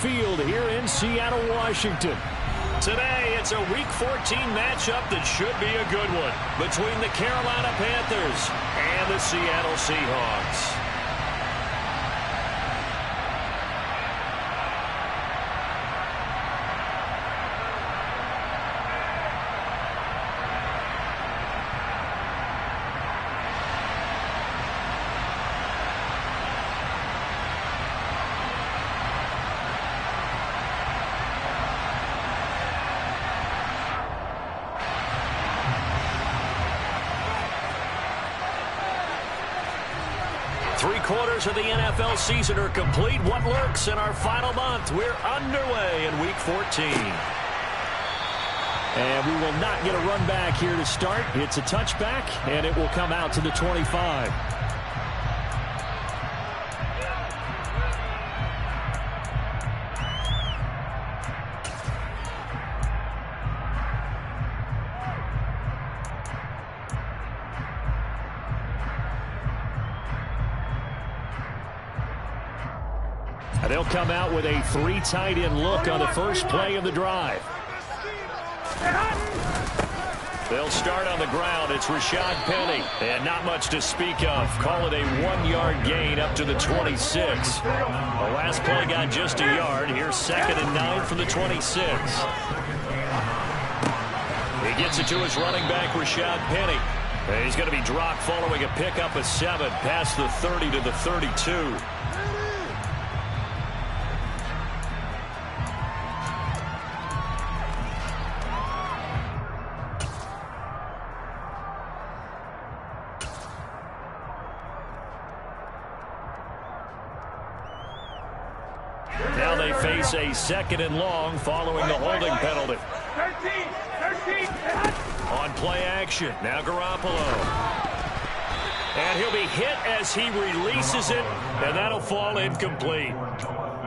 Field here in Seattle, Washington. Today, it's a Week 14 matchup that should be a good one between the Carolina Panthers and the Seattle Seahawks. Three-quarters of the NFL season are complete. What lurks in our final month? We're underway in Week 14. And we will not get a run back here to start. It's a touchback, and it will come out to the 25. They'll come out with a three tight end look on the first play of the drive. They'll start on the ground. It's Rashad Penny. And not much to speak of. Call it a 1-yard gain up to the 26. The last play got just a yard. Here's 2nd and 9 from the 26. He gets it to his running back, Rashad Penny. And he's going to be dropped following a pickup of 7 past the 30 to the 32. Now they face a 2nd and long following the holding penalty. 13. On play action, now Garoppolo. And he'll be hit as he releases it, and that'll fall incomplete.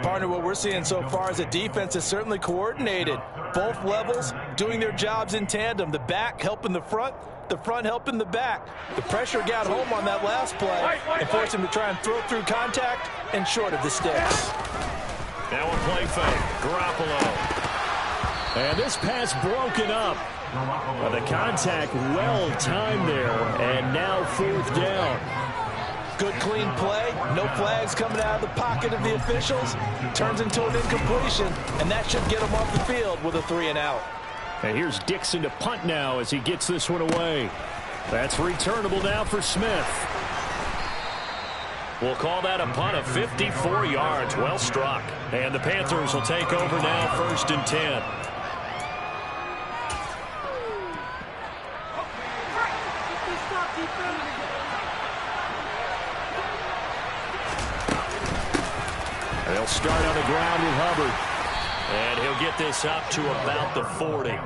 Partner, what we're seeing so far is the defense is certainly coordinated. Both levels doing their jobs in tandem. The back helping the front helping the back. The pressure got home on that last play and forced him to try and throw through contact and short of the sticks. Now a play fake. Garoppolo. And this pass broken up. The contact well timed there. And now 4th down. Good clean play. No flags coming out of the pocket of the officials. Turns into an incompletion. And that should get him off the field with a 3 and out. And here's Dixon to punt now as he gets this one away. That's returnable now for Smith. We'll call that a punt of 54 yards. Well struck. And the Panthers will take over now, 1st and 10. They'll start on the ground with Hubbard. And he'll get this up to about the 40.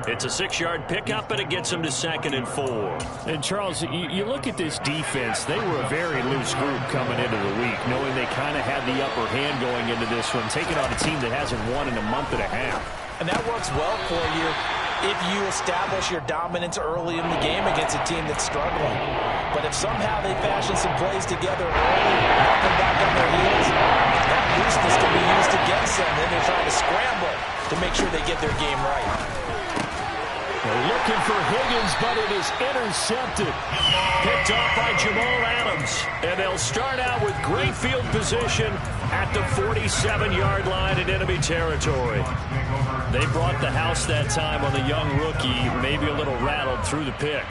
It's a 6-yard pickup, and it gets him to 2nd and 4. And, Charles, you look at this defense. They were a very loose group coming into the week, knowing they kind of had the upper hand going into this one, taking on a team that hasn't won in a month and a half. And that works well for you if you establish your dominance early in the game against a team that's struggling. But if somehow they fashion some plays together early, knock them back on their heels, that looseness can be used against them. Then they're trying to scramble to make sure they get their game right. They're looking for Higgins, but it is intercepted. Picked off by Jamal Adams. And they'll start out with great field position at the 47-yard line in enemy territory. They brought the house that time on the young rookie, maybe a little rattled through the pick.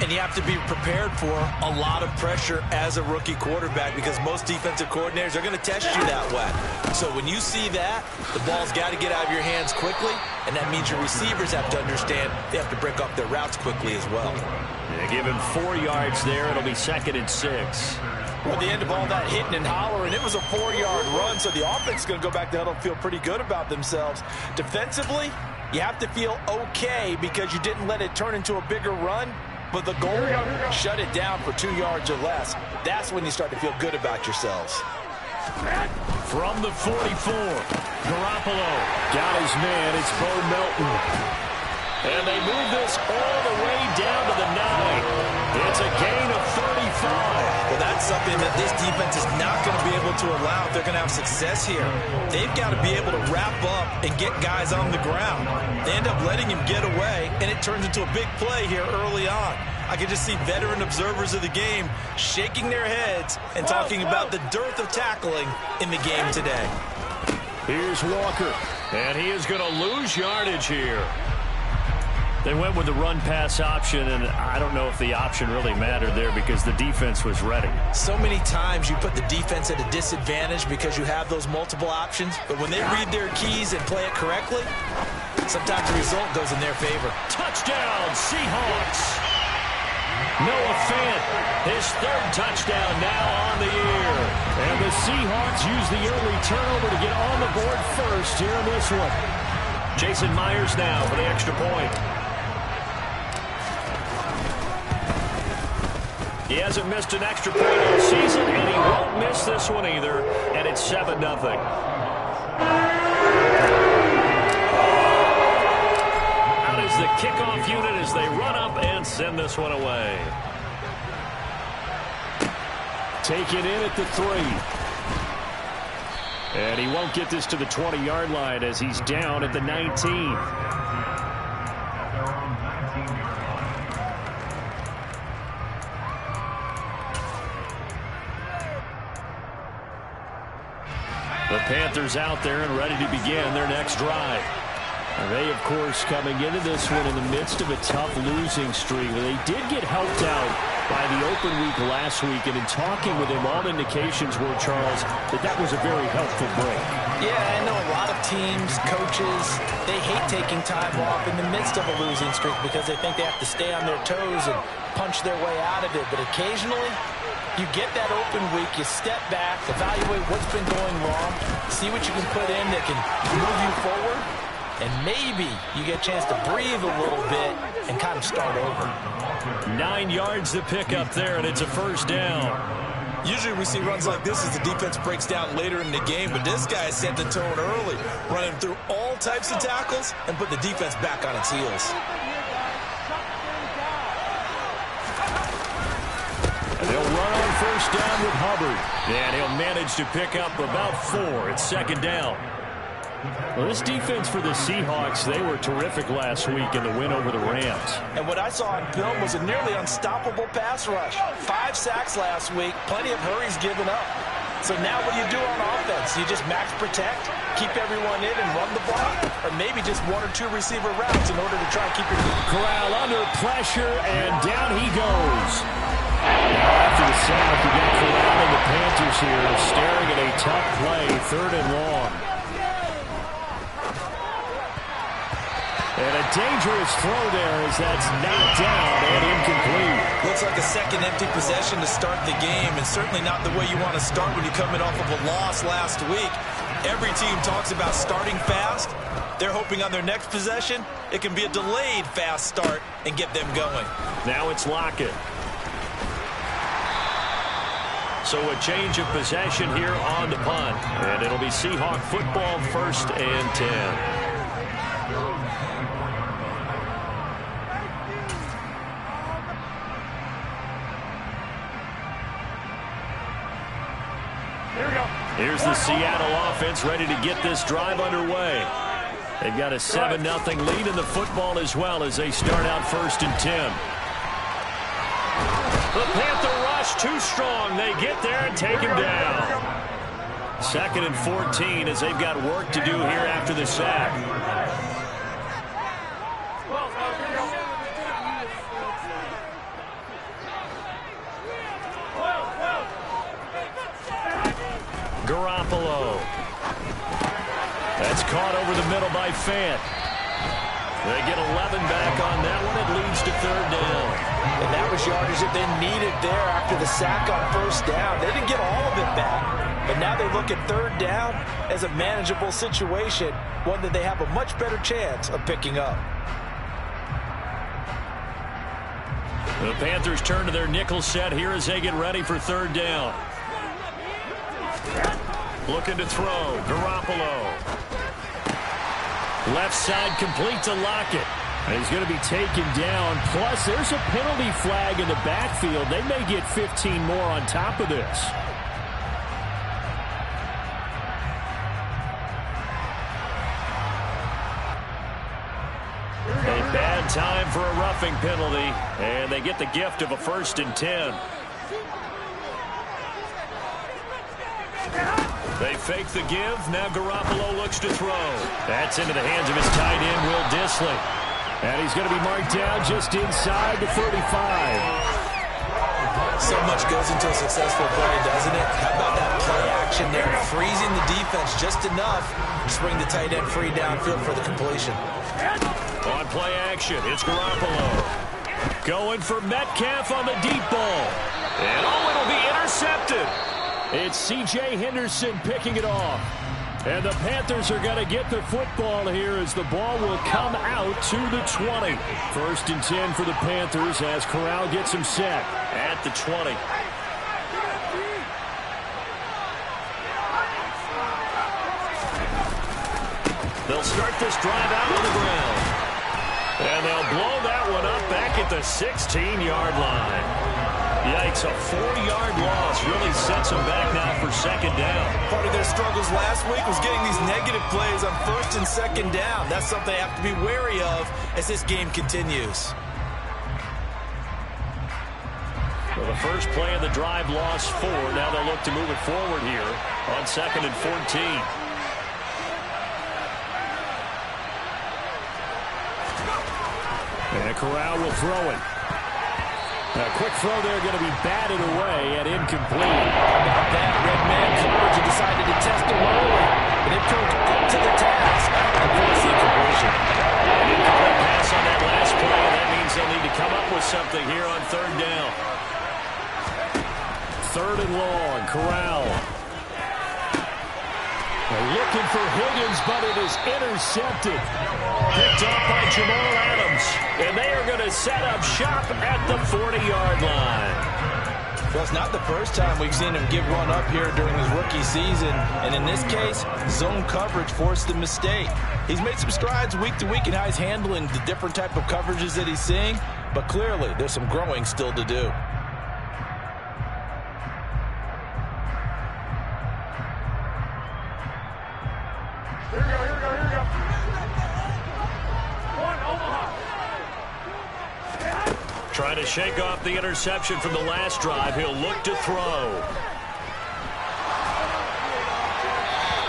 And you have to be prepared for a lot of pressure as a rookie quarterback because most defensive coordinators are going to test you that way. So when you see that, the ball's got to get out of your hands quickly, and that means your receivers have to understand they have to break up their routes quickly as well. They give him 4 yards there. It'll be 2nd and 6. Well, at the end of all that hitting and hollering, it was a 4-yard run, so the offense is going to go back there and feel pretty good about themselves. Defensively, you have to feel okay because you didn't let it turn into a bigger run. But the goal, shut it down for 2 yards or less. That's when you start to feel good about yourselves. From the 44, Garoppolo got his man. It's Bo Melton. And they move this all the way down to the 9. It's a gain of 35. Well, that's something that this defense is not going to be able to allow if they're going to have success here. They've got to be able to wrap up and get guys on the ground. They end up letting him get away, and it turns into a big play here early on. I can just see veteran observers of the game shaking their heads and talking about the dearth of tackling in the game today. Here's Walker, and he is going to lose yardage here. They went with the run-pass option, and I don't know if the option really mattered there because the defense was ready. So many times you put the defense at a disadvantage because you have those multiple options, but when they read their keys and play it correctly, sometimes the result goes in their favor. Touchdown, Seahawks! Noah Fant, his third touchdown now on the year. And the Seahawks use the early turnover to get on the board first here in this one. Jason Myers now for the extra point. He hasn't missed an extra point all season, and he won't miss this one either, and it's 7-0. Out is the kickoff unit as they run up and send this one away. Taken in at the 3. And he won't get this to the 20-yard line as he's down at the 19. The Panthers out there and ready to begin their next drive. They, of course, coming into this one in the midst of a tough losing streak. They did get helped out by the open week last week, and in talking with him, all indications were, Charles, that was a very helpful break. Yeah, I know a lot of teams, coaches, they hate taking time off in the midst of a losing streak because they think they have to stay on their toes and punch their way out of it. But occasionally, you get that open week, you step back, evaluate what's been going wrong, see what you can put in that can move you forward, and maybe you get a chance to breathe a little bit and kind of start over. 9 yards to pick up there, and it's a first down. Usually we see runs like this as the defense breaks down later in the game, but this guy set the tone early, running through all types of tackles and put the defense back on its heels. And they'll run on first down with Hubbard. And he'll manage to pick up about 4. It's second down. Well, this defense for the Seahawks, they were terrific last week in the win over the Rams. And what I saw on film was a nearly unstoppable pass rush. 5 sacks last week, plenty of hurries given up. So now what do you do on offense? You just max protect, keep everyone in and run the ball, or maybe just 1 or 2 receiver routes in order to try and keep your Corral under pressure, and down he goes. Now after the sack, you got Corral and the Panthers here staring at a tough play, 3rd and long. And a dangerous throw there as that's knocked down and incomplete. Looks like a second empty possession to start the game, and certainly not the way you want to start when you're coming off of a loss last week. Every team talks about starting fast. They're hoping on their next possession, it can be a delayed fast start and get them going. Now it's Lockett. So a change of possession here on the punt. And it'll be Seahawk football, 1st and 10. Here's the Seattle offense ready to get this drive underway. They've got a 7-0 lead in the football as well as they start out 1st and 10. The Panther rush too strong. They get there and take him down. 2nd and 14 as they've got work to do here after the sack. Garoppolo. That's caught over the middle by Fant. They get 11 back on that one. It leads to 3rd down. And that was yardage that they needed there after the sack on 1st down. They didn't get all of it back. But now they look at 3rd down as a manageable situation, one that they have a much better chance of picking up. The Panthers turn to their nickel set here as they get ready for 3rd down. Looking to throw. Garoppolo. Left side complete to Lockett. And he's going to be taken down. Plus, there's a penalty flag in the backfield. They may get 15 more on top of this. A bad time for a roughing penalty, and they get the gift of a 1st and 10. They fake the give. Now Garoppolo looks to throw. That's into the hands of his tight end, Will Dissly. And he's going to be marked down just inside the 35. So much goes into a successful play, doesn't it? How about that play action there? Freezing the defense just enough to bring the tight end free downfield for the completion. On play action, it's Garoppolo. Going for Metcalf on the deep ball. And it'll be intercepted. It's C.J. Henderson picking it off. And the Panthers are going to get the football here as the ball will come out to the 20. 1st and 10 for the Panthers as Corral gets him set. At the 20. They'll start this drive out on the ground. And they'll blow that one up back at the 16-yard line. Yikes, a 4-yard loss really sets them back now for 2nd down. Part of their struggles last week was getting these negative plays on 1st and 2nd down. That's something they have to be wary of as this game continues. Well, the first play of the drive lost 4. Now they'll look to move it forward here on 2nd and 14. And Corral will throw it. A quick throw there going to be batted away and incomplete. How about that? Red man coverage and decided to test him early. But they proved up to the task and force the incompletion. An incomplete pass on that last play, and that means they'll need to come up with something here on 3rd down. 3rd and long, Corral. They're looking for Higgins, but it is intercepted. Picked off by Jamal Adams. And they are going to set up shop at the 40-yard line. Well, it's not the first time we've seen him give one up here during his rookie season. And in this case, zone coverage forced the mistake. He's made some strides week to week in how he's handling the different type of coverages that he's seeing. But clearly, there's some growing still to do. Trying to shake off the interception from the last drive. He'll look to throw.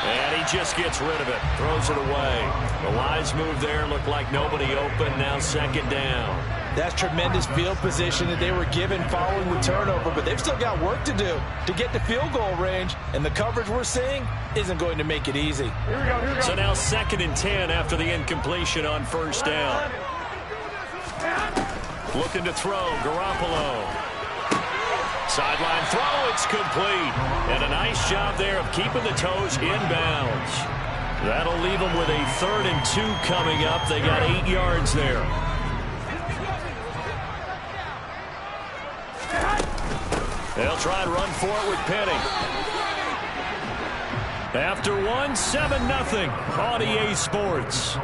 And he just gets rid of it. Throws it away. The wise move there. Looked like nobody open. Now 2nd down. That's tremendous field position that they were given following the turnover, but they've still got work to do to get to field goal range, and the coverage we're seeing isn't going to make it easy. Here we go. So now 2nd and 10 after the incompletion on 1st down. Looking to throw, Garoppolo. Sideline throw, it's complete. And a nice job there of keeping the toes inbounds. That'll leave them with a 3rd and 2 coming up. They got 8 yards there. They'll try and run for it with Penny. After one, 7-0 on EA Sports.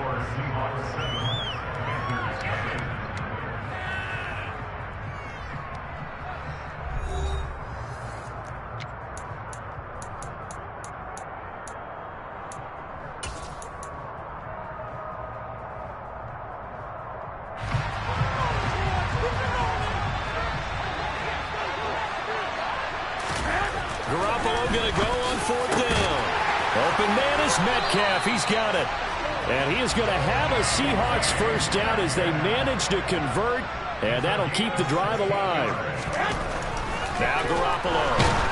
Garoppolo going to go on 4th down. Open man is Metcalf. He's got it. And he is going to have a Seahawks 1st down as they manage to convert. And that'll keep the drive alive. Now Garoppolo.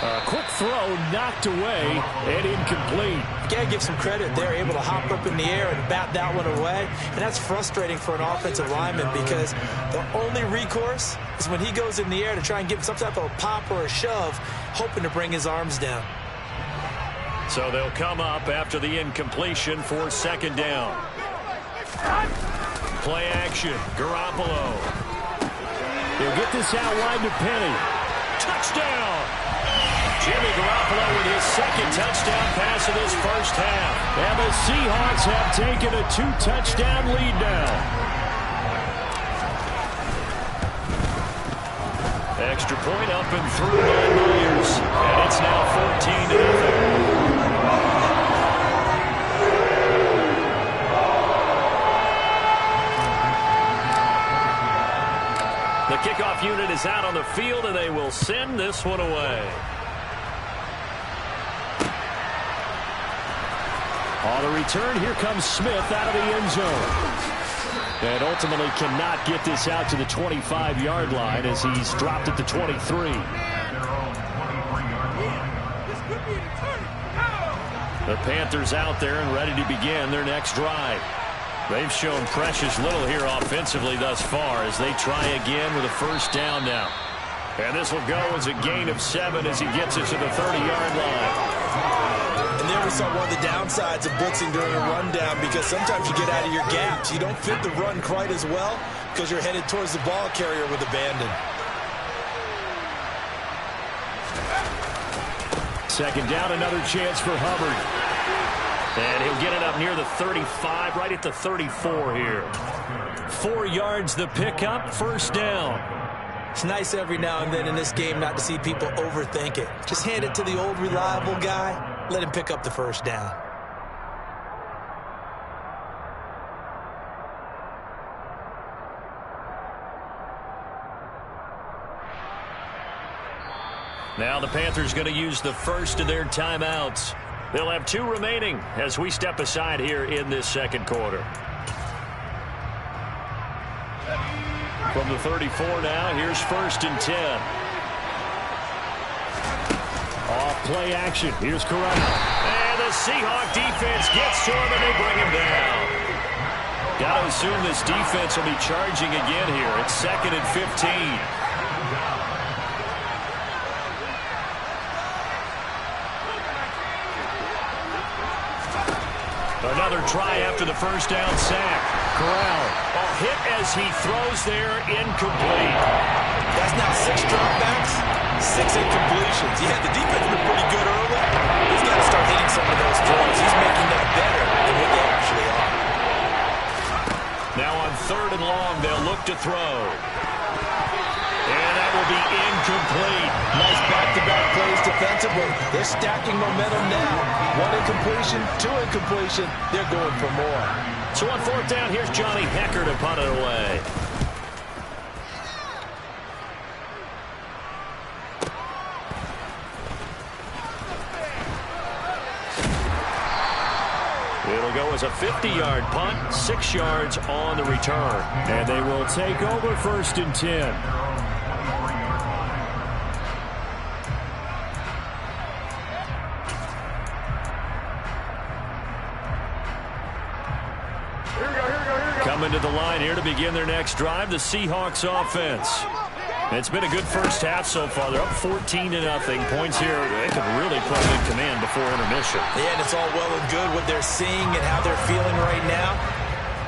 A quick throw knocked away and incomplete. You got to give some credit. They're able to hop up in the air and bat that one away. And that's frustrating for an offensive lineman because the only recourse is when he goes in the air to try and give him some type of a pop or a shove, hoping to bring his arms down. So they'll come up after the incompletion for 2nd down. Play action. Garoppolo. He'll get this out wide to Penny. Touchdown! Jimmy Garoppolo with his 2nd touchdown pass of this 1st half. And the Seahawks have taken a 2-touchdown lead now. Extra point up and through by Myers. And it's now 14-0. The kickoff unit is out on the field, and they will send this one away. On the return, here comes Smith out of the end zone. And ultimately cannot get this out to the 25-yard line as he's dropped at the 23. The Panthers out there and ready to begin their next drive. They've shown precious little here offensively thus far as they try again with a first down now. And this will go as a gain of 7 as he gets it to the 30-yard line. And there we saw one of the downsides of blitzing during a rundown, because sometimes you get out of your gaps. You don't fit the run quite as well because you're headed towards the ball carrier with abandon. Second down, another chance for Hubbard. And he'll get it up near the 35, right at the 34 here. 4 yards the pickup, first down. It's nice every now and then in this game not to see people overthink it. Just hand it to the old reliable guy. Let him pick up the first down. Now the Panthers going to use the first of their timeouts. They'll have 2 remaining as we step aside here in this second quarter. From the 34 now, here's 1st and 10. Off play action. Here's Corral. And the Seahawk defense gets to him and they bring him down. Got to assume this defense will be charging again here. It's 2nd and 15. Another try after the first down sack. Corral, a hit as he throws there, incomplete. That's now 6 dropbacks, 6 incompletions. Yeah, the defense has been pretty good early. He's got to start hitting some of those throws. He's making that better than what they actually are. Now on 3rd and long, they'll look to throw. And that will be incomplete. Nice back-to-back plays defensively. They're stacking momentum now. 1 incompletion, 2 incompletion. They're going for more. So on 4th down, here's Johnny Hecker to punt it away. It'll go as a 50-yard punt, 6 yards on the return. And they will take over 1st and 10. Coming to the line here to begin their next drive, the Seahawks offense. It's been a good first half so far. They're up 14-0. Points here, they could really put them in command before intermission. Yeah, and it's all well and good what they're seeing and how they're feeling right now.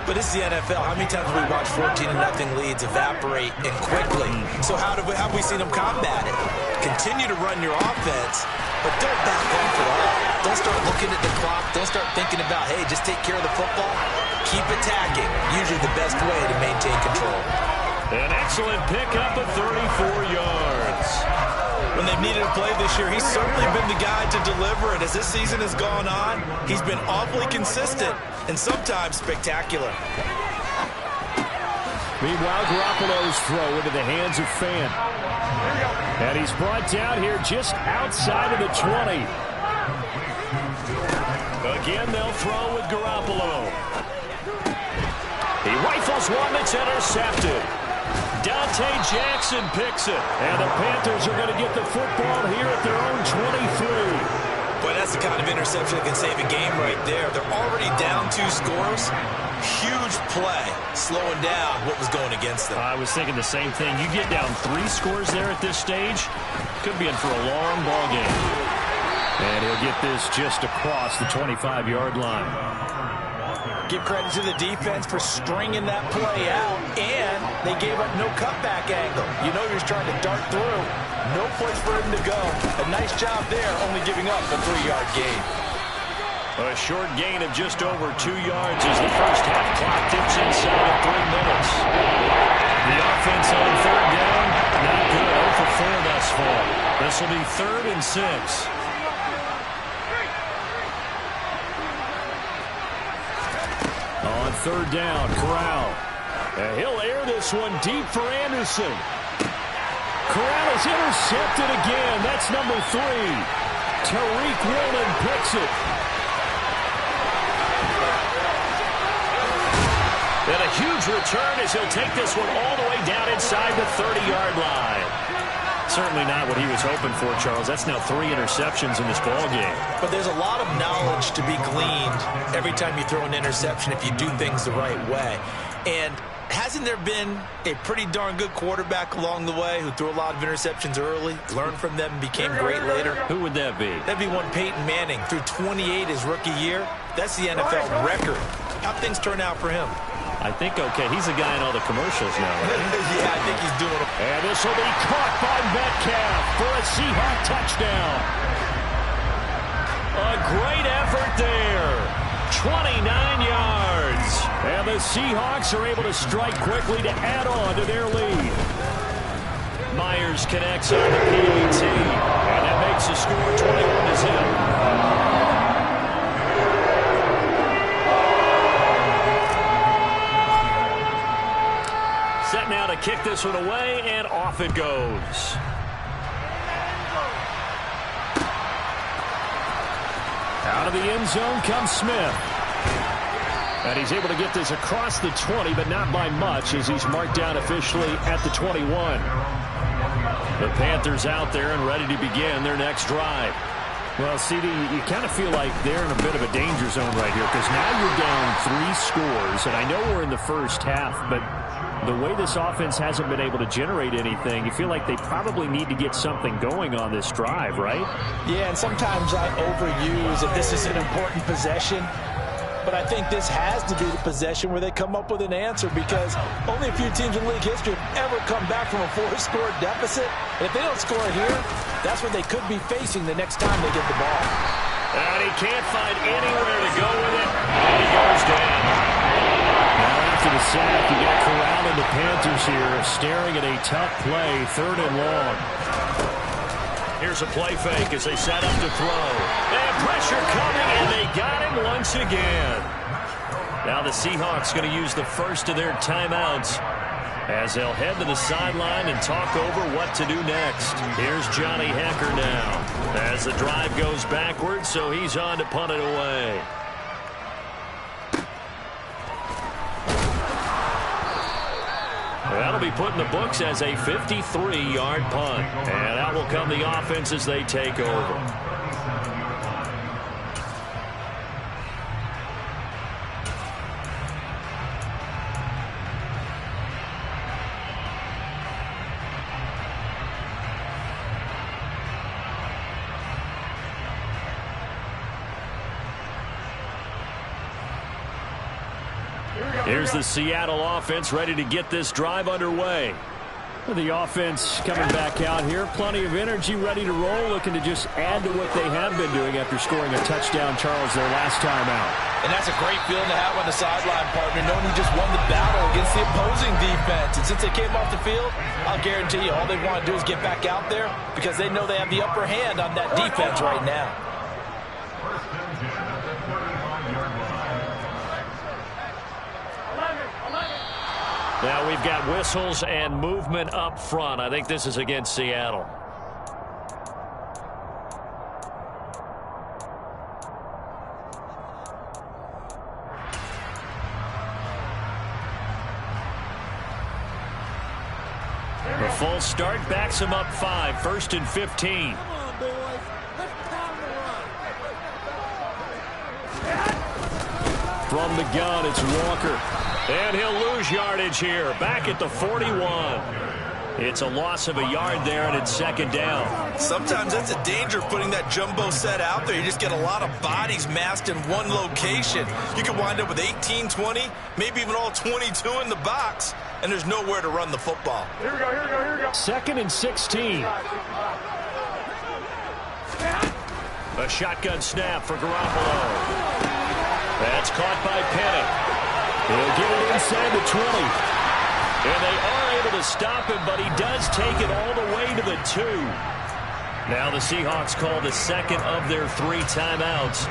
But this is the NFL. How many times have we watched 14-0 leads evaporate and quickly? So how have we seen them combat it? Continue to run your offense, but don't back off at all. Don't start looking at the clock. Don't start thinking about, hey, just take care of the football. Keep attacking. Usually the best way to maintain control. An excellent pickup of 34 yards. When they've needed a play this year, he's certainly been the guy to deliver it. As this season has gone on, he's been awfully consistent and sometimes spectacular. Meanwhile, Garoppolo's throw into the hands of Fan. And he's brought down here just outside of the 20. Again, they'll throw with Garoppolo. He rifles one that's intercepted. Dante Jackson picks it. And the Panthers are going to get the football here at their own 23. Boy, that's the kind of interception that can save a game right there. They're already down 2 scores. Huge play, slowing down what was going against them. I was thinking the same thing. You get down 3 scores there at this stage, could be in for a long ball game. And he'll get this just across the 25-yard line. Give credit to the defense for stringing that play out, and they gave up no cutback angle. You know he was trying to dart through. No place for him to go. A nice job there, only giving up a 3-yard gain. A short gain of just over 2 yards as the first half clock dips inside of 3 minutes. The offense on third down, not good. 0 for 4 thus far. This will be 3rd and 6. On third down, Corral. And he'll air this one deep for Anderson. Corral is intercepted again. That's number 3. Tariq Woolen picks it. And a huge return as he'll take this one all the way down inside the 30-yard line. Certainly not what he was hoping for, Charles. That's now 3 interceptions in this ball game. But there's a lot of knowledge to be gleaned every time you throw an interception if you do things the right way. And hasn't there been a pretty darn good quarterback along the way who threw a lot of interceptions early, learned from them, and became great later? Who would that be? That'd be one Peyton Manning. Threw 28 his rookie year. That's the NFL record. How'd things turn out for him? I think, okay, he's a guy in all the commercials now, right? Yeah, I think he's doing it. And this will be caught by Metcalf for a Seahawk touchdown. A great effort there. 29 yards. And the Seahawks are able to strike quickly to add on to their lead. Myers connects on the PAT. And that makes the score 21-0. Set now to kick this one away, and off it goes. Out of the end zone comes Smith. And he's able to get this across the 20, but not by much as he's marked down officially at the 21. The Panthers out there and ready to begin their next drive. Well, CD, you kind of feel like they're in a bit of a danger zone right here because now you're down 3 scores, and I know we're in the first half, but the way this offense hasn't been able to generate anything, you feel like they probably need to get something going on this drive, right? Yeah, and sometimes I overuse if this is an important possession. But I think this has to be the possession where they come up with an answer because only a few teams in league history have ever come back from a 4-score deficit. And if they don't score here, that's what they could be facing the next time they get the ball. And he can't find anywhere to go with it. And he goes down. Now after the sack, you got Corral and the Panthers here staring at a tough play, 3rd and long. Here's a play fake as they set up to throw. And pressure coming, and they got him once again. Now the Seahawks going to use the first of their timeouts as they'll head to the sideline and talk over what to do next. Here's Johnny Hekker now as the drive goes backwards, so he's on to punt it away. That'll be put in the books as a 53-yard punt. And out will come the offense as they take over. Here's the Seattle offense ready to get this drive underway. The offense coming back out here. Plenty of energy, ready to roll, looking to just add to what they have been doing after scoring a touchdown, Charles, their last time out. And that's a great feeling to have on the sideline, partner, knowing you just won the battle against the opposing defense. And since they came off the field, I'll guarantee you all they want to do is get back out there because they know they have the upper hand on that defense right now. Now we've got whistles and movement up front. I think this is against Seattle. The full start backs him up 5, 1st and 15. Come on, boys. Let's time to run. From the gun, it's Walker. And he'll lose yardage here, back at the 41. It's a loss of a yard there, and it's 2nd down. Sometimes that's a danger of putting that jumbo set out there. You just get a lot of bodies massed in one location. You could wind up with 18, 20, maybe even all 22 in the box, and there's nowhere to run the football. Here we go, here we go, here we go. 2nd and 16. A shotgun snap for Garoppolo. That's caught by Penny. He'll get it inside the 20. And they are able to stop him, but he does take it all the way to the 2. Now the Seahawks call the second of their 3 timeouts,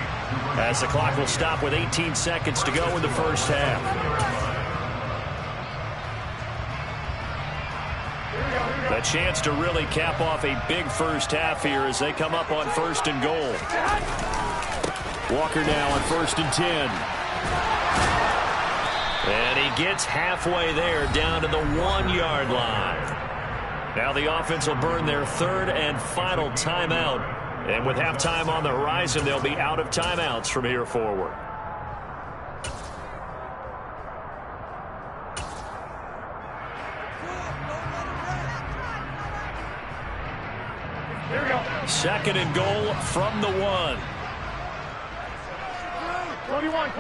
as the clock will stop with 18 seconds to go in the first half. A chance to really cap off a big first half here as they come up on 1st and goal. Walker now on 1st and 10. And he gets halfway there, down to the 1-yard line. Now the offense will burn their 3rd and final timeout. And with halftime on the horizon, they'll be out of timeouts from here forward. Here we go. 2nd and goal from the 1. 21.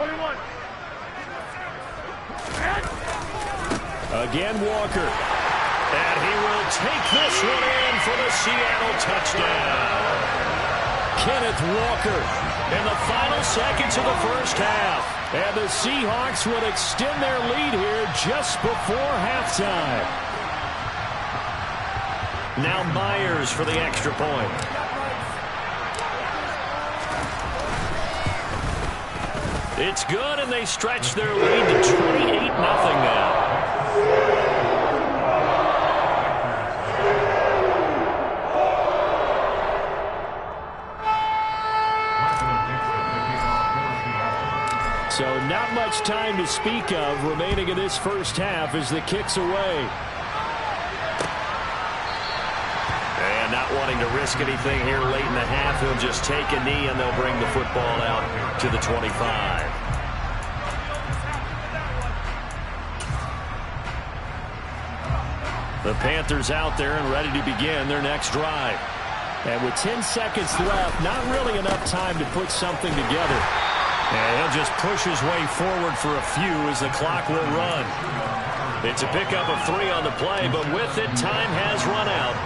Again, Walker. And he will take this one in for the Seattle touchdown. Kenneth Walker in the final seconds of the first half. And the Seahawks will extend their lead here just before halftime. Now Myers for the extra point. It's good, and they stretch their lead to 28-0 now. So not much time to speak of remaining in this first half as the kick's away. And not wanting to risk anything here late in the half, he'll just take a knee and they'll bring the football out to the 25. The Panthers out there and ready to begin their next drive. And with 10 seconds left, not really enough time to put something together. And he'll just push his way forward for a few as the clock will run. It's a pickup of 3 on the play, but with it, time has run out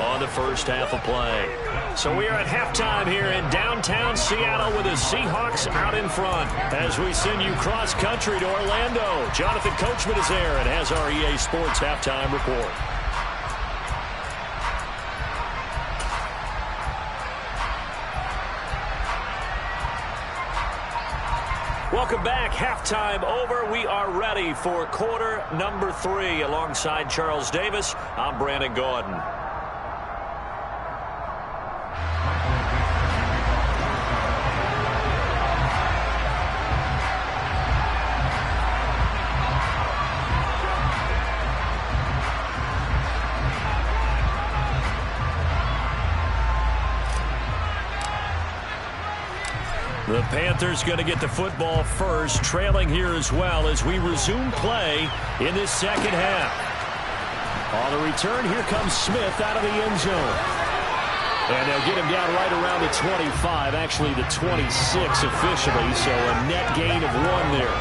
on the first half of play. So we are at halftime here in downtown Seattle with the Seahawks out in front as we send you cross-country to Orlando. Jonathan Coachman is there and has our EA Sports halftime report. Welcome back. Halftime over. We are ready for quarter number 3. Alongside Charles Davis, I'm Brandon Gaudin. The Panthers going to get the football first, trailing here as well as we resume play in this second half. On the return, here comes Smith out of the end zone. And they'll get him down right around the 25, actually the 26 officially, so a net gain of 1 there.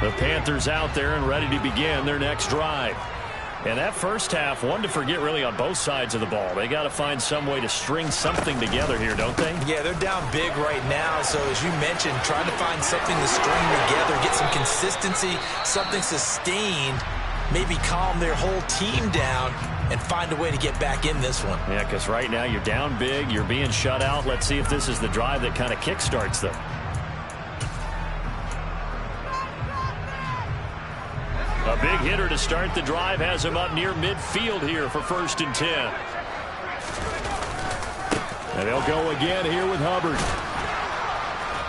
The Panthers out there and ready to begin their next drive. And that first half, one to forget really on both sides of the ball. They got to find some way to string something together here, don't they? Yeah, they're down big right now. So as you mentioned, trying to find something to string together, get some consistency, something sustained, maybe calm their whole team down and find a way to get back in this one. Yeah, because right now you're down big, you're being shut out. Let's see if this is the drive that kind of kickstarts them. A big hitter to start the drive has him up near midfield here for 1st and 10. And they'll go again here with Hubbard.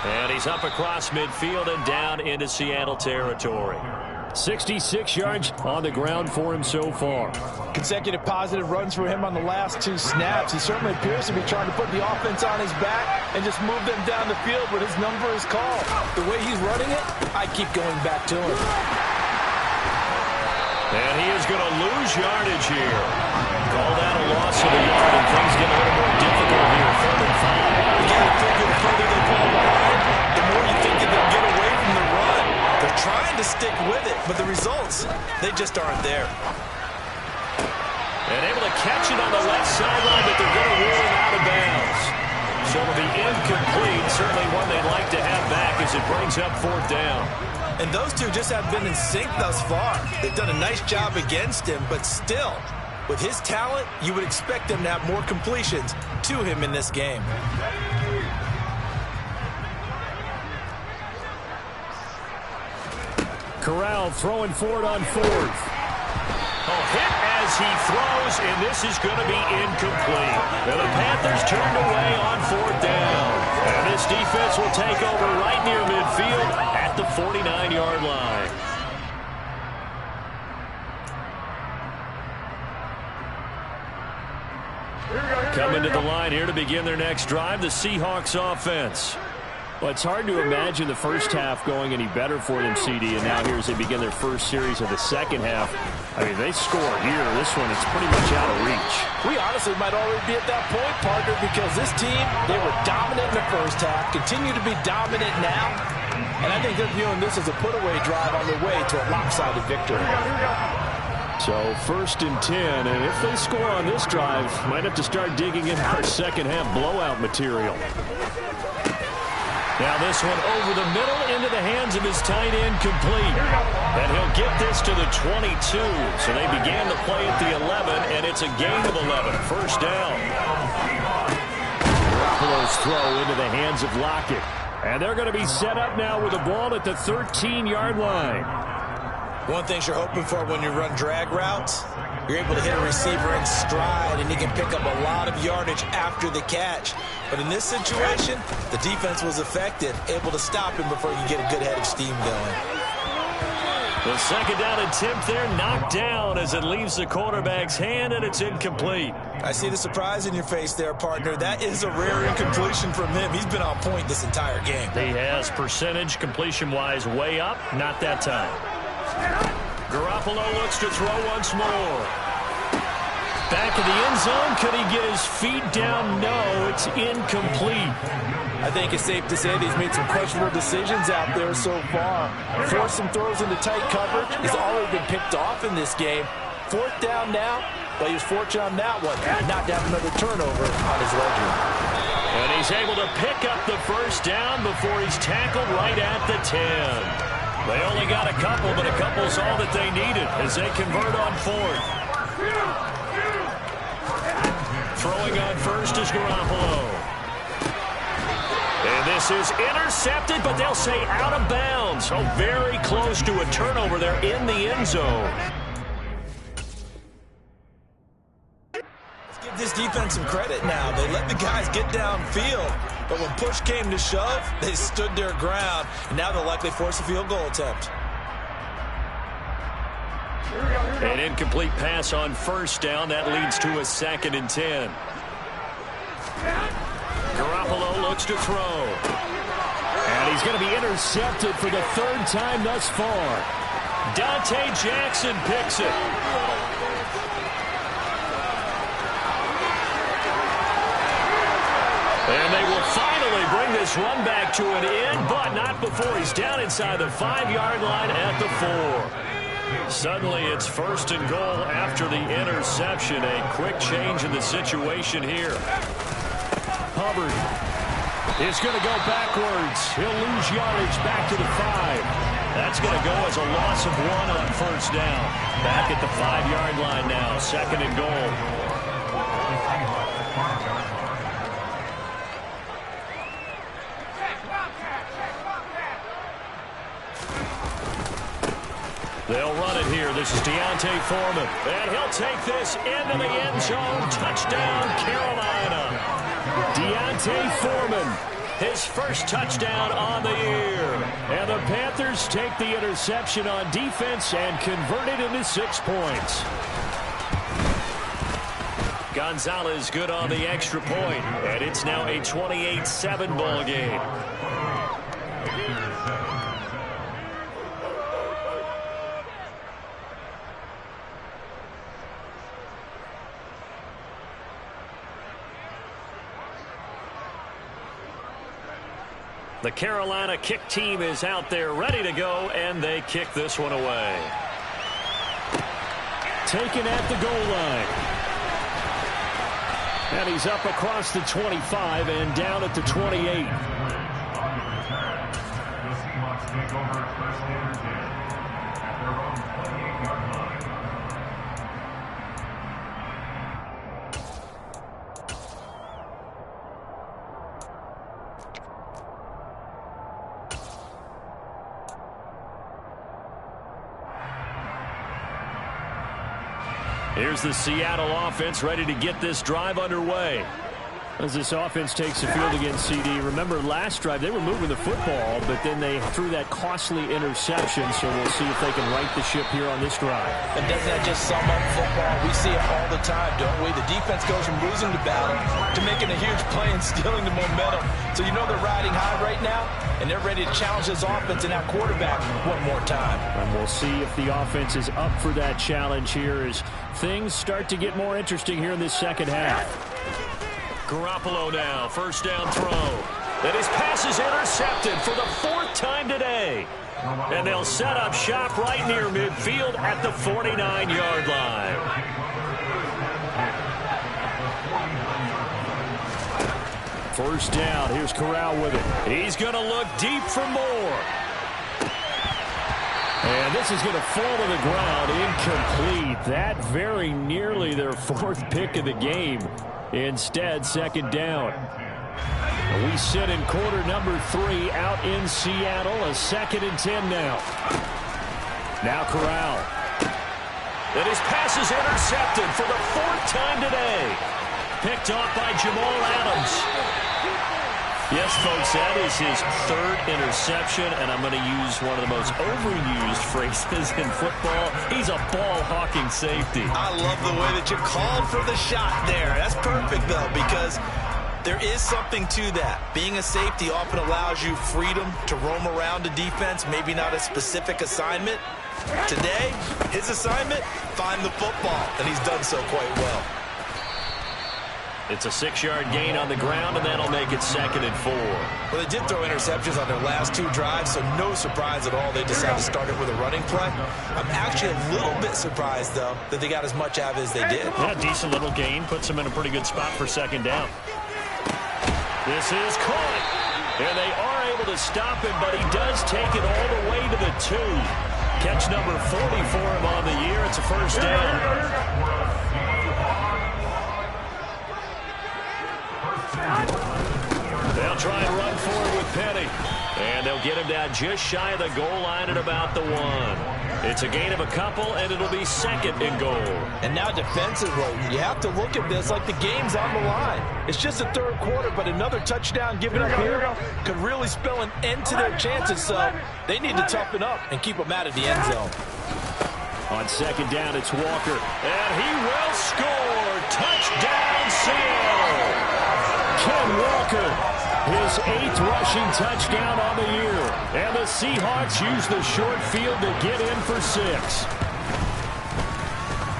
And he's up across midfield and down into Seattle territory. 66 yards on the ground for him so far. Consecutive positive runs for him on the last 2 snaps. He certainly appears to be trying to put the offense on his back and just move them down the field when his number is called. The way he's running it, I keep going back to him. And he is going to lose yardage here. Call that a loss of a yard, and things get a little more difficult here. 3rd and 5. You got to figure the further they pull the line, the more you think that they'll get away from the run. stick with it, but the results, they just aren't there. And able to catch it on the left sideline, but they're going to rule it out of bounds. So it'll be incomplete. Certainly one they'd like to have back as it brings up 4th down. And those two just have been in sync thus far. They've done a nice job against him, but still, with his talent, you would expect them to have more completions to him in this game. Corral throwing for it on 4th. Hit as he throws, and this is going to be incomplete. And the Panthers turned away on 4th down. And this defense will take over right near midfield at the 49-yard line. Coming to the line here to begin their next drive, the Seahawks offense. Well, it's hard to imagine the first half going any better for them, CD, and now here as they begin their first series of the second half. I mean, they score here. This one, it's pretty much out of reach. We honestly might already be at that point, partner, because this team, they were dominant in the first half, continue to be dominant now, and I think they're viewing this as a put-away drive on their way to a lopsided victory. So 1st and 10, and if they score on this drive, might have to start digging into our second half blowout material. Now this one over the middle into the hands of his tight end, complete. And he'll get this to the 22. So they began the play at the 11, and it's a gain of 11. 1st down. Garoppolo's throw into the hands of Lockett. And they're going to be set up now with the ball at the 13-yard line. One thing you're hoping for when you run drag routes, you're able to hit a receiver in stride, and he can pick up a lot of yardage after the catch. But in this situation, the defense was effective, able to stop him before he could get a good head of steam going. The 2nd down attempt there knocked down as it leaves the quarterback's hand, and it's incomplete. I see the surprise in your face there, partner. That is a rare incompletion from him. He's been on point this entire game. He has percentage completion-wise way up, not that time. Garoppolo looks to throw once more. Back in the end zone. Could he get his feet down? No, it's incomplete. I think it's safe to say that he's made some questionable decisions out there so far. Forced some throws into tight coverage. He's already been picked off in this game. 4th down now, but he was fortunate on that one not to have another turnover on his ledger. And he's able to pick up the 1st down before he's tackled right at the 10. They only got a couple, but a couple's all that they needed as they convert on 4th. Throwing on 1st is Garoppolo. And this is intercepted, but they'll say out of bounds. So very close to a turnover there in the end zone. Let's give this defense some credit now. They let the guys get downfield. But when push came to shove, they stood their ground, and now they'll likely force a field goal attempt. An incomplete pass on 1st down. That leads to a 2nd and 10. Garoppolo looks to throw. And he's going to be intercepted for the 3rd time thus far. Dante Jackson picks it. And they will finally bring this run back to an end, but not before he's down inside the 5-yard line at the 4. Suddenly it's 1st and goal after the interception. A quick change in the situation here. Hubbard is going to go backwards. He'll lose yardage back to the 5. That's going to go as a loss of 1 on 1st down. Back at the 5-yard line now, 2nd and goal. They'll run it here. This is Deontay Foreman. And he'll take this into the end zone. Touchdown, Carolina. Deontay Foreman, his first touchdown on the year. And the Panthers take the interception on defense and convert it into 6 points. Gonzalez good on the extra point. And it's now a 28-7 ball game. The Carolina kick team is out there ready to go, and they kick this one away. Taken at the goal line. And he's up across the 25 and down at the 28. Here's the Seattle offense ready to get this drive underway. As this offense takes the field against CD. Remember last drive they were moving the football, but then they threw that costly interception, so we'll see if they can right the ship here on this drive. And doesn't that just sum up football? We see it all the time, don't we? The defense goes from losing the battle to making a huge play and stealing the momentum. So you know they're riding high right now, and they're ready to challenge this offense and that quarterback one more time. And we'll see if the offense is up for that challenge here as things start to get more interesting here in this second half. Garoppolo now, first down throw. And his pass is intercepted for the 4th time today. And they'll set up shop right near midfield at the 49-yard line. First down, here's Corral with it. He's going to look deep for more. And this is going to fall to the ground, incomplete. That very nearly their 4th pick of the game. Instead, second down. We sit in quarter number 3 out in Seattle. A 2nd and 10 now. Now Corral. And his pass is intercepted for the 4th time today. Picked off by Jamal Adams. Yes, folks, that is his 3rd interception, and I'm going to use one of the most overused phrases in football. He's a ball-hawking safety. I love the way that you called for the shot there. That's perfect, though, because there is something to that. Being a safety often allows you freedom to roam around the defense, maybe not a specific assignment. Today, his assignment, find the football, and he's done so quite well. It's a 6-yard gain on the ground, and that'll make it 2nd and 4. Well, they did throw interceptions on their last 2 drives, so no surprise at all they decided to start it with a running play. I'm actually a little bit surprised, though, that they got as much out of it as they did. Yeah, decent little gain. Puts them in a pretty good spot for 2nd down. This is caught. And they are able to stop him, but he does take it all the way to the 2. Catch number 40 for him on the year. It's a first down. They'll try and run forward with Penny. And they'll get him down just shy of the goal line at about the 1. It's a gain of a couple, and it'll be 2nd and goal. And now defensively, you have to look at this like the game's on the line. It's just the 3rd quarter, but another touchdown given up here could really spell an end to their chances. So they need to toughen up and keep them out of the end zone. On 2nd down, it's Walker. And he will score. Touchdown, Seattle. Ken Walker, his 8th rushing touchdown on the year. And the Seahawks use the short field to get in for 6.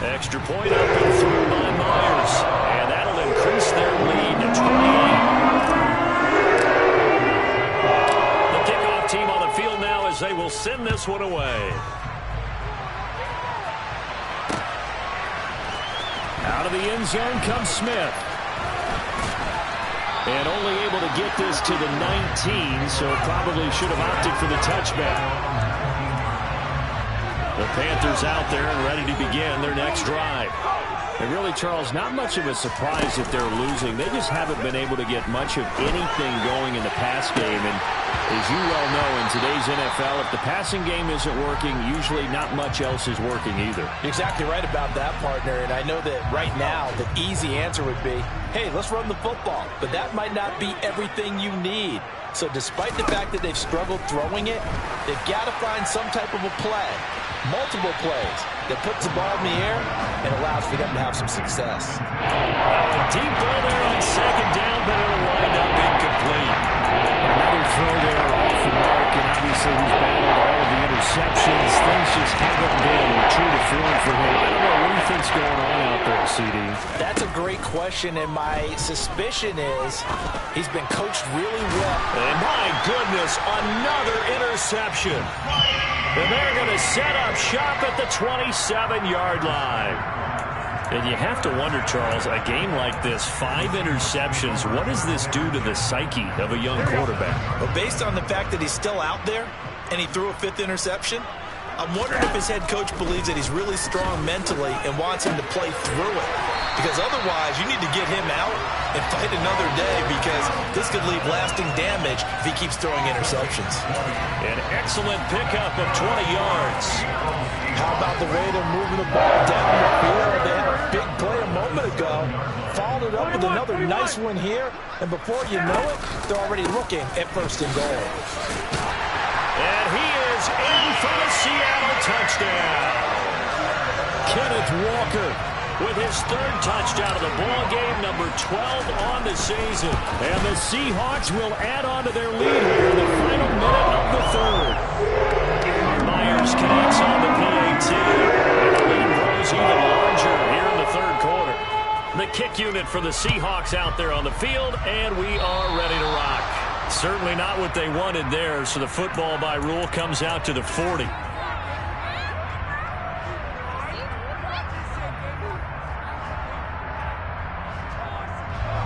Extra point up and through by Myers. And that'll increase their lead to 28. The kickoff team on the field now as they will send this one away. Out of the end zone comes Smith. And only able to get this to the 19, so probably should have opted for the touchback. The Panthers out there and ready to begin their next drive. And really, Charles, not much of a surprise that they're losing. They just haven't been able to get much of anything going in the pass game. And as you well know, in today's NFL, if the passing game isn't working, usually not much else is working either. You're exactly right about that, partner. And I know that right now the easy answer would be, hey, let's run the football. But that might not be everything you need. So despite the fact that they've struggled throwing it, they've got to find some type of a play, multiple plays, that puts the ball in the air and allows for them to have some success. Deep ball there on 2nd down, but it'll wind up incomplete. Another throw there off the mark, and obviously he's battled all of the interceptions. Things just haven't been true to form for him. I don't know what he thinks going on out there, CD. That's a great question, and my suspicion is he's been coached really well. And my goodness, another interception. And they're going to set up shop at the 27-yard line. And you have to wonder, Charles, a game like this, 5 interceptions, what does this do to the psyche of a young quarterback? Well, based on the fact that he's still out there and he threw a 5th interception, I'm wondering if his head coach believes that he's really strong mentally and wants him to play through it. Because otherwise, you need to get him out and fight another day, because this could leave lasting damage if he keeps throwing interceptions. An excellent pickup of 20 yards. How about the way they're moving the ball down the field? They had a big play a moment ago, followed it up with another nice one here, and before you know it, they're already looking at 1st and goal. And he is in for the Seattle touchdown. Kenneth Walker with his 3rd touchdown of the ball game, number 12 on the season. And the Seahawks will add on to their lead here in the final minute of the 3rd. Myers connects on the PAT. And the lead grows even larger here in the 3rd quarter. The kick unit for the Seahawks out there on the field, and we are ready to rock. Certainly not what they wanted there, so the football by rule comes out to the 40.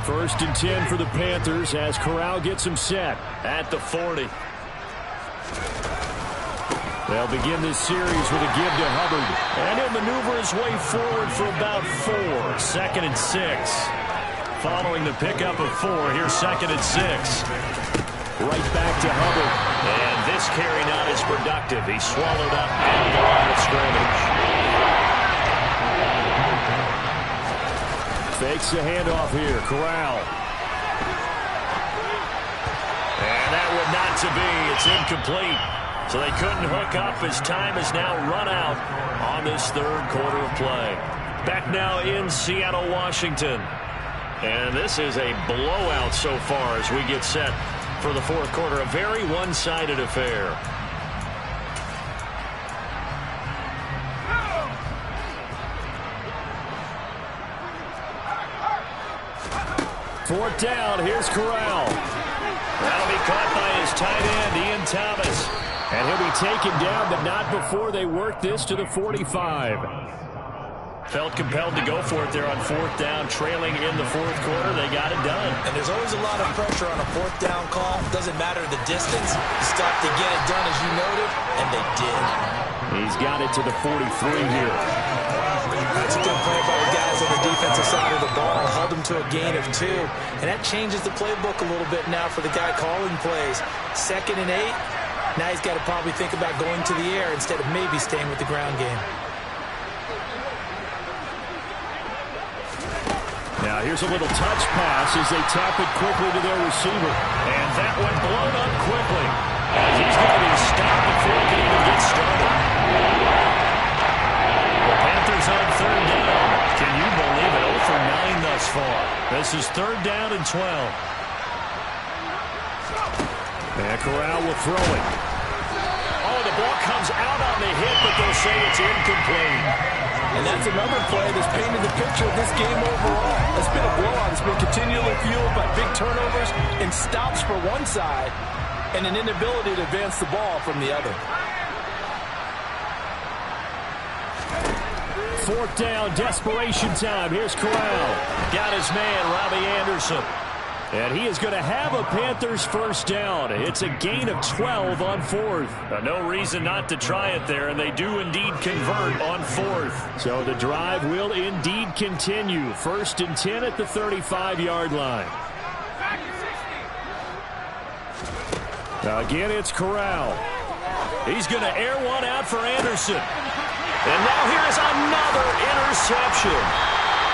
First and 10 for the Panthers as Corral gets him set At the 40. They'll begin this series with a give to Hubbard. And he'll maneuver his way forward for about 4. 2nd and 6. Following the pickup of 4, here's 2nd and 6. Right back to Hubbard. And this carry not as productive. He's swallowed up at the line of scrimmage. Fakes the handoff here. Corral. And that would not to be. It's incomplete. So they couldn't hook up as time has now run out on this 3rd quarter of play. Back now in Seattle, Washington. And this is a blowout so far as we get set for the 4th quarter. A very one-sided affair. Fourth down. Here's Corral. That'll be caught by his tight end, Ian Thomas. And he'll be taken down, but not before they work this to the 45. Felt compelled to go for it there on 4th down, trailing in the 4th quarter. They got it done. And there's always a lot of pressure on a 4th down call. Doesn't matter the distance. You stop to get it done, as you noted, and they did. He's got it to the 43 here. That's a good play by the guys on the defensive side of the ball. Held them to a gain of 2. And that changes the playbook a little bit now for the guy calling plays. 2nd and 8. Now he's got to probably think about going to the air instead of maybe staying with the ground game. Now here's a little touch pass as they tap it quickly to their receiver. And that one blown up quickly. As he's going to be stopped before he can even get started. The Panthers on 3rd down. Can you believe it? 0 for 9 thus far. This is 3rd down and 12. And Corral will throw it. Oh, the ball comes out on the hit, but they'll say it's incomplete. And that's another play that's painted the picture of this game overall. It's been a blowout. It's been continually fueled by big turnovers and stops for one side and an inability to advance the ball from the other. 4th down, desperation time. Here's Corral. Got his man, Robbie Anderson. And he is going to have a Panthers 1st down. It's a gain of 12 on 4th. No reason not to try it there, and they do indeed convert on 4th. So the drive will indeed continue. 1st and 10 at the 35-yard line. Now again, it's Corral. He's going to air one out for Anderson. And now here's another interception.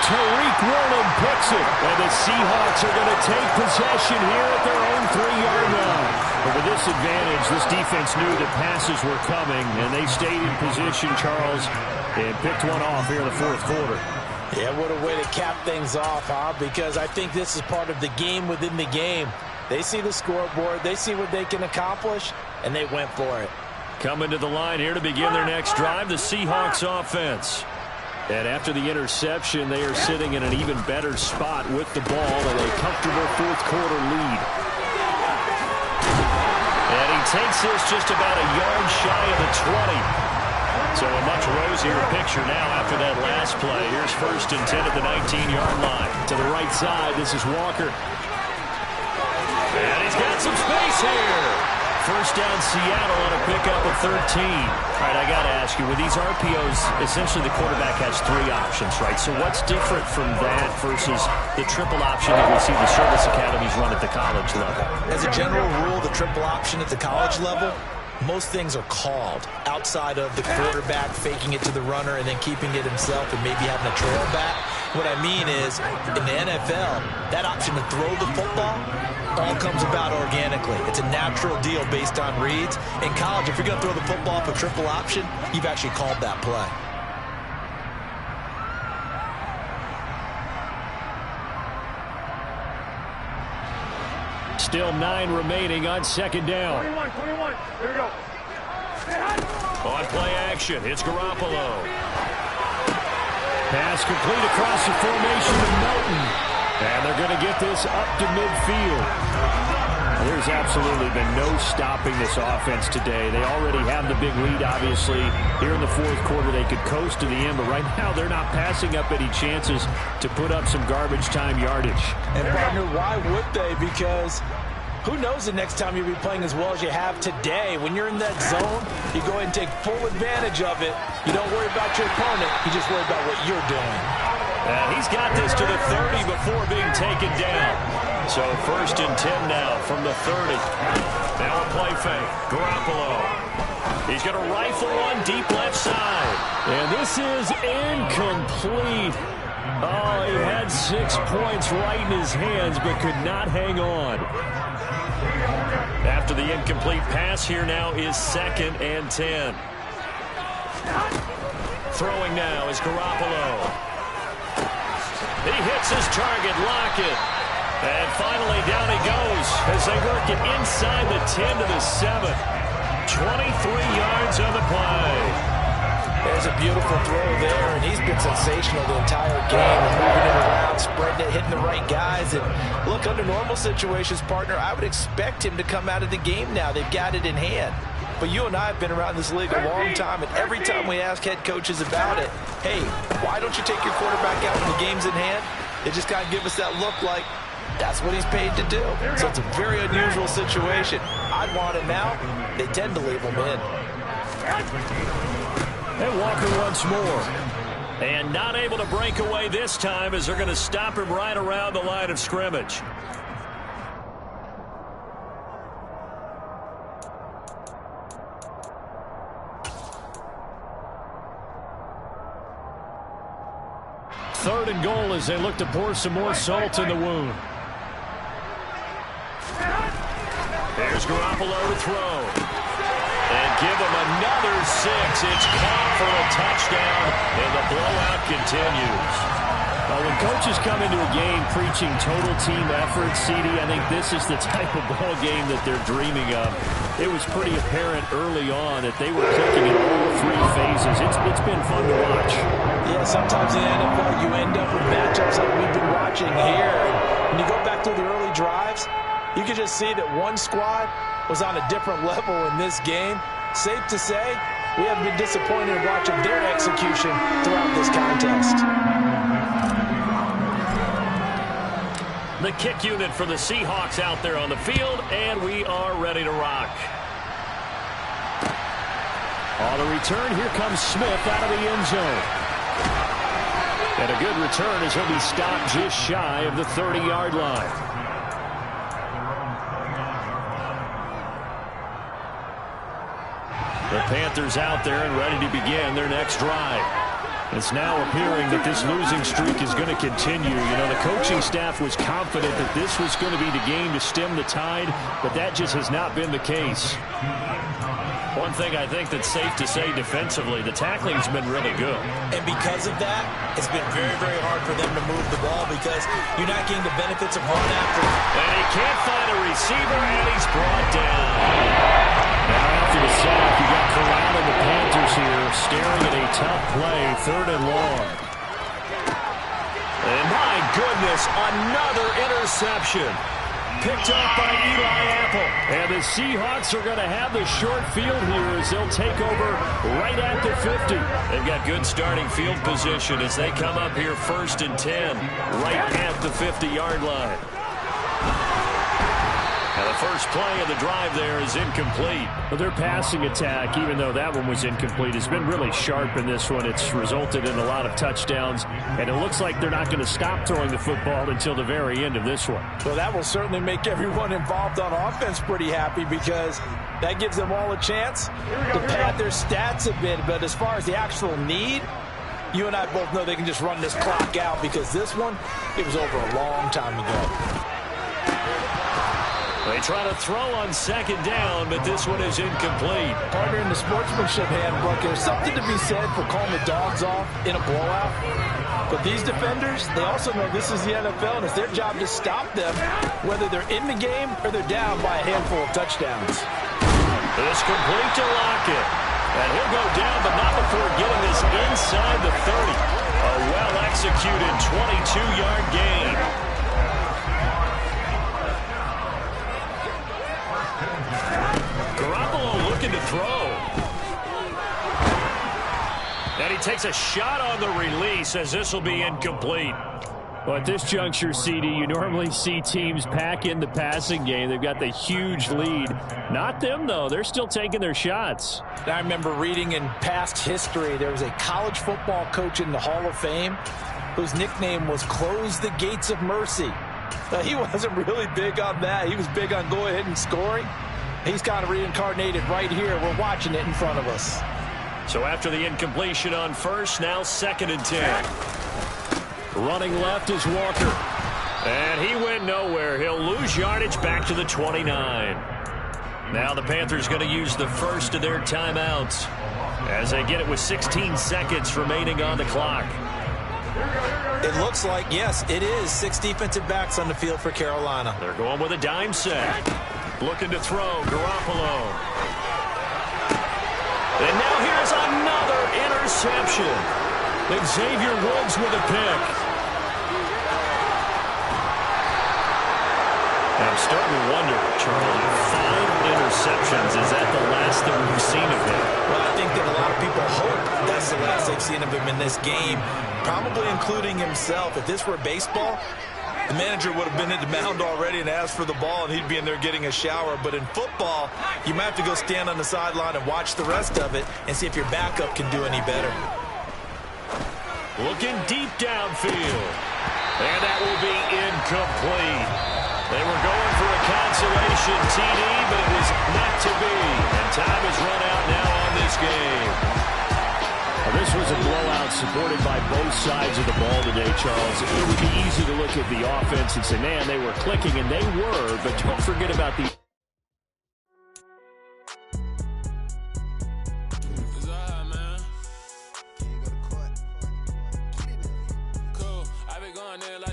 Tariq Woolen picks it, and the Seahawks are going to take possession here at their own 3-yard line. But with this advantage, this defense knew that passes were coming, and they stayed in position, Charles, and picked one off here in the 4th quarter. Yeah, what a way to cap things off, huh? Because I think this is part of the game within the game. They see the scoreboard, they see what they can accomplish, and they went for it. Coming to the line here to begin their next drive, the Seahawks offense. And after the interception, they are sitting in an even better spot with the ball and a comfortable fourth-quarter lead. And he takes this just about a yard shy of the 20. So a much rosier picture now after that last play. Here's 1st and 10 at the 19-yard line. To the right side, this is Walker. And he's got some space here. First down Seattle on a pickup of 13. All right, I got to ask you, with these RPOs, essentially the quarterback has 3 options, right? So what's different from that versus the triple option that we see the service academies run at the college level? As a general rule, the triple option at the college level, most things are called outside of the quarterback faking it to the runner and then keeping it himself and maybe having a trail back. What I mean is, in the NFL, that option to throw the football all comes about organically. It's a natural deal based on reads. In college, if you're going to throw the football for triple option, you've actually called that play. Still 9 remaining on 2nd down. 21. Here we go. On play action, it's Garoppolo. Pass complete across the formation to Melton. And they're going to get this up to midfield. There's absolutely been no stopping this offense today. They already have the big lead, obviously. Here in the fourth quarter, they could coast to the end, but right now they're not passing up any chances to put up some garbage time yardage. And, partner, why would they? Because who knows the next time you'll be playing as well as you have today. When you're in that zone, you go ahead and take full advantage of it. You don't worry about your opponent. You just worry about what you're doing. And he's got this to the 30 before being taken down. So 1st and 10 now from the 30. Now a play fake. Garoppolo. He's going to rifle one deep left side. And this is incomplete. Oh, he had 6 points right in his hands but could not hang on. After the incomplete pass, here now is 2nd and 10. Throwing now is Garoppolo. He hits his target, Lockett. And finally down he goes as they work it inside the 10 to the 7. 23 yards on the play. There's a beautiful throw there, and he's been sensational the entire game, moving it around, spreading it, hitting the right guys. And look, under normal situations, partner, I would expect him to come out of the game now. They've got it in hand. But you and I have been around this league a long time, and every time we ask head coaches about it, hey, why don't you take your quarterback out when the game's in hand? They just kind of give us that look like that's what he's paid to do. So it's a very unusual situation. I'd want him out. They tend to leave him in. And Walker once more. And not able to break away this time as they're going to stop him right around the line of scrimmage. Third and goal as they look to pour some more salt in the wound. There's Garoppolo to throw. And give him another 6. It's caught for a touchdown, and the blowout continues. Well, when coaches come into a game preaching total team effort, CD, I think this is the type of ball game that they're dreaming of. It was pretty apparent early on that they were clicking in all 3 phases. It's been fun to watch. Yeah, sometimes in the NFL you end up with matchups like we've been watching here. When you go back through the early drives, you can just see that one squad was on a different level in this game. Safe to say, we have been disappointed in watching their execution throughout this contest. The kick unit for the Seahawks out there on the field, and we are ready to rock. On the return, here comes Smith out of the end zone. And a good return as he'll be stopped just shy of the 30-yard line. The Panthers out there and ready to begin their next drive. It's now appearing that this losing streak is going to continue. You know, the coaching staff was confident that this was going to be the game to stem the tide, but that just has not been the case. One thing I think that's safe to say defensively, the tackling's been really good. And because of that, it's been very, very hard for them to move the ball because you're not getting the benefits of run after. And he can't find a receiver, and he's brought down. Now after the sack. You got Corral and the Panthers here staring at a tough play, 3rd and long. And my goodness, another interception. Picked up by Eli Apple. And the Seahawks are going to have the short field here as they'll take over right at the 50. They've got good starting field position as they come up here 1st and 10, right at the 50-yard line. And the first play of the drive there is incomplete. But their passing attack, even though that one was incomplete, has been really sharp in this one. It's resulted in a lot of touchdowns, and it looks like they're not going to stop throwing the football until the very end of this one. Well, that will certainly make everyone involved on offense pretty happy because that gives them all a chance to pad their stats a bit. But as far as the actual need, you and I both know they can just run this clock out because this one, it was over a long time ago. They try to throw on 2nd down, but this one is incomplete. Partner, in the sportsmanship handbook, there's something to be said for calling the dogs off in a blowout. But these defenders, they also know this is the NFL, and it's their job to stop them, whether they're in the game or they're down by a handful of touchdowns. It's complete to Lockett. And he'll go down, but not before getting this inside the 30. A well-executed 22-yard gain. Garoppolo looking to throw. And he takes a shot on the release as this will be incomplete. Well, at this juncture, CD, you normally see teams pack in the passing game. They've got the huge lead. Not them, though. They're still taking their shots. I remember reading in past history, there was a college football coach in the Hall of Fame whose nickname was Close the Gates of Mercy. He wasn't really big on that. He was big on go ahead and scoring. He's kind of reincarnated right here. We're watching it in front of us. So after the incompletion on 1st, now 2nd and 10. Running left is Walker. And he went nowhere. He'll lose yardage back to the 29. Now the Panthers going to use the first of their timeouts as they get it with 16 seconds remaining on the clock. It looks like, yes, it is 6 defensive backs on the field for Carolina. They're going with a dime set. Looking to throw, Garoppolo. And now here's another interception. Xavier Woods with a pick. I'm starting to wonder, Charlie, 5 interceptions, is that the last that we've seen of him? Well, I think that a lot of people hope that's the last they've seen of him in this game, probably including himself. If this were baseball, the manager would have been at the mound already and asked for the ball, and he'd be in there getting a shower. But in football, you might have to go stand on the sideline and watch the rest of it and see if your backup can do any better. Looking deep downfield. And that will be incomplete. They were going for a consolation TD, but it was not to be. And time is run out now on this game. Well, this was a blowout supported by both sides of the ball today, Charles. It would be easy to look at the offense and say, man, they were clicking, and they were, but don't forget about the... Cool. I been going there like